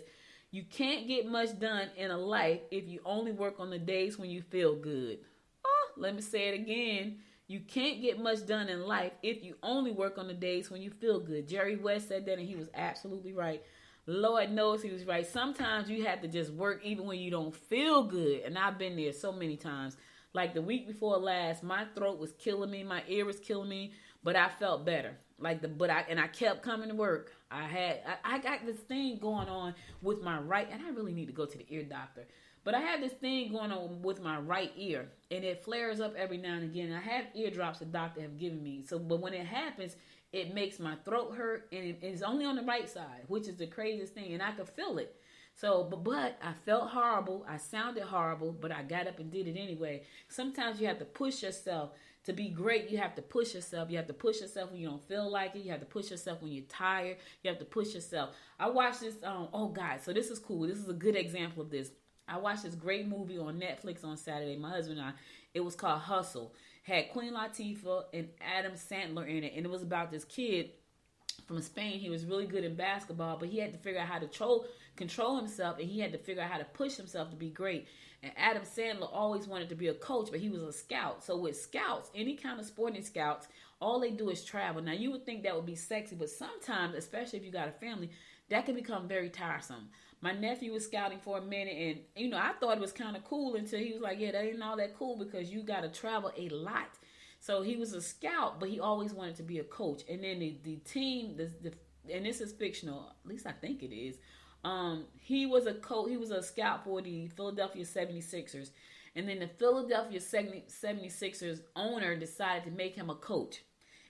you can't get much done in a life if you only work on the days when you feel good. Oh, let me say it again. You can't get much done in life if you only work on the days when you feel good. Jerry West said that, and he was absolutely right. Lord knows he was right. Sometimes you have to just work even when you don't feel good. And I've been there so many times. Like the week before last, my throat was killing me. My ear was killing me. But I felt better. I kept coming to work. I got this thing going on with my right. And I really need to go to the ear doctor. But I have this thing going on with my right ear. And it flares up every now and again. I have eardrops the doctor have given me. But when it happens, it makes my throat hurt, and it's only on the right side, which is the craziest thing, and I could feel it. So, but I felt horrible. I sounded horrible, but I got up and did it anyway. Sometimes you have to push yourself to be great. You have to push yourself. You have to push yourself when you don't feel like it. You have to push yourself when you're tired. You have to push yourself. I watched this. Oh, God. So this is cool. This is a good example of this. I watched this great movie on Netflix on Saturday. My husband and I. It was called Hustle. Had Queen Latifah and Adam Sandler in it. And it was about this kid from Spain. He was really good in basketball, but he had to figure out how to control himself, and he had to figure out how to push himself to be great. And Adam Sandler always wanted to be a coach, but he was a scout. So with scouts, any kind of sporting scouts, all they do is travel. Now, you would think that would be sexy, but sometimes, especially if you got a family, that can become very tiresome. My nephew was scouting for a minute, and, you know, I thought it was kind of cool until he was like, yeah, that ain't all that cool because you got to travel a lot. So he was a scout, but he always wanted to be a coach. And then the team, and this is fictional, at least I think it is, he was a coach, he was a scout for the Philadelphia 76ers. And then the Philadelphia 76ers owner decided to make him a coach.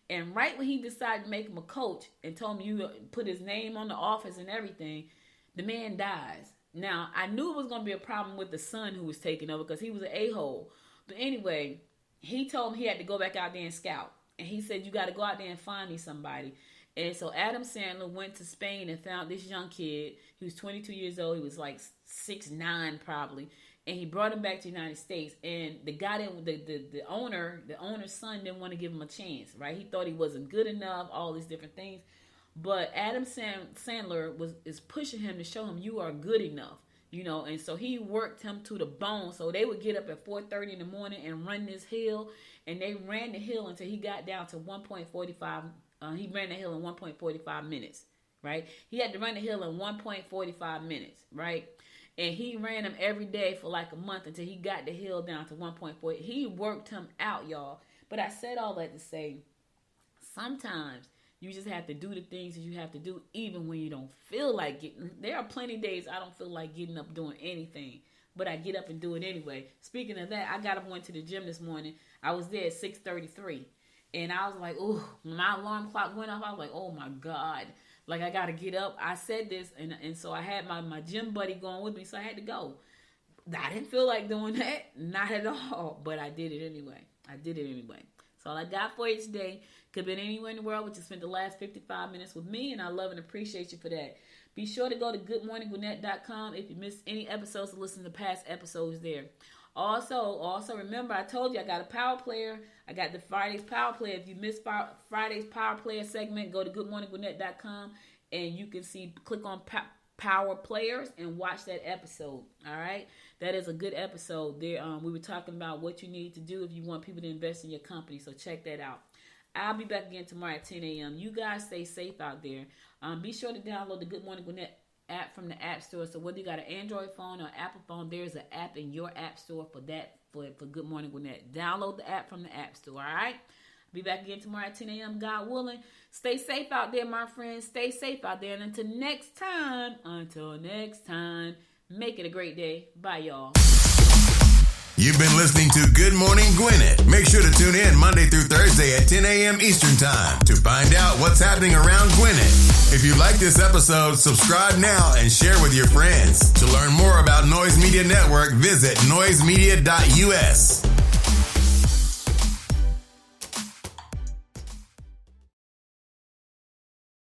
And right when he decided to make him a coach and told him you put his name on the office and everything, the man dies. Now, I knew it was going to be a problem with the son who was taking over because he was an a-hole. But anyway, he told him he had to go back out there and scout. And he said, you got to go out there and find me somebody. And so Adam Sandler went to Spain and found this young kid. He was 22 years old. He was like 6'9" probably. And he brought him back to the United States. And the guy, the owner's son didn't want to give him a chance, right? He thought he wasn't good enough, all these different things. But Adam Sandler is pushing him to show him you are good enough, you know. And so he worked him to the bone. So they would get up at 4:30 in the morning and run this hill. And they ran the hill until he got down to 1.45. He ran the hill in 1.45 minutes, right? He had to run the hill in 1.45 minutes, right? And he ran him every day for like a month until he got the hill down to 1.4. He worked him out, y'all. But I said all that to say, sometimes you just have to do the things that you have to do, even when you don't feel like getting. There are plenty of days I don't feel like getting up doing anything, but I get up and do it anyway. Speaking of that, I got up and went to the gym this morning. I was there at 6:33, and I was like, "Ooh!" My alarm clock went off. I was like, "Oh my God!" Like, I got to get up. I said this, and so I had my gym buddy going with me, so I had to go. I didn't feel like doing that, not at all, but I did it anyway. So all I got for you today, could have been anywhere in the world, but you spent the last 55 minutes with me, and I love and appreciate you for that. Be sure to go to goodmorninggwinnett.com if you missed any episodes to listen to past episodes there. Also remember, I told you I got a power player. I got the Friday's power player. If you missed Friday's power player segment, go to goodmorninggwinnett.com and you can click on power players and watch that episode. All right, that is a good episode. There, we were talking about what you need to do if you want people to invest in your company. So check that out. I'll be back again tomorrow at 10 a.m. You guys stay safe out there. Be sure to download the Good Morning Gwinnett app from the App Store. So whether you got an Android phone or Apple phone, there's an app in your App Store for that, for Good Morning Gwinnett. Download the app from the App Store, all right? Be back again tomorrow at 10 a.m., God willing. Stay safe out there, my friends. Stay safe out there. And until next time, make it a great day. Bye, y'all. You've been listening to Good Morning Gwinnett. Make sure to tune in Monday through Thursday at 10 a.m. Eastern Time to find out what's happening around Gwinnett. If you like this episode, subscribe now and share with your friends. To learn more about Noise Media Network, visit noisemedia.us.